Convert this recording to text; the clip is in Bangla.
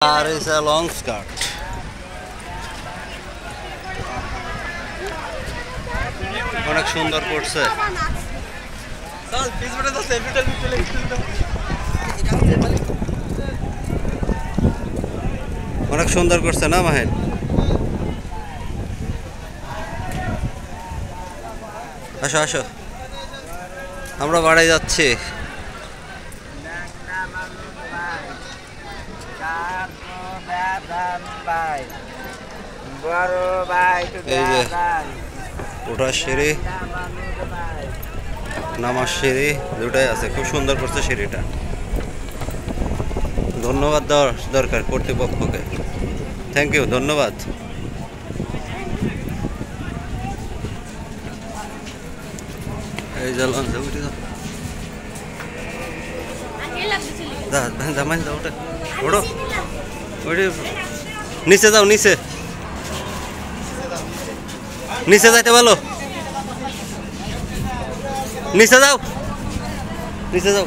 R is a long skirt. অনেক সুন্দর করছে। অনেক সুন্দর করছে না মাহিন? আসো আসো, আমরা বাড়ি যাচ্ছি। এই যে ওঠার সিঁড়ি, নামার সিঁড়ি দুটাই আছে, খুব সুন্দর করছে সিঁড়িটা। ধন্যবাদ দেওয়ার দরকার কর্তৃপক্ষকে। থ্যাংক ইউ, ধন্যবাদ। এই যে লঞ্চে উঠে যাও, জামাই যাও, ওটা ওঠো, ওইটি নিচে যাও, নিচে নিচে যাইতে বলো, নিচে যাও, নিচে যাও।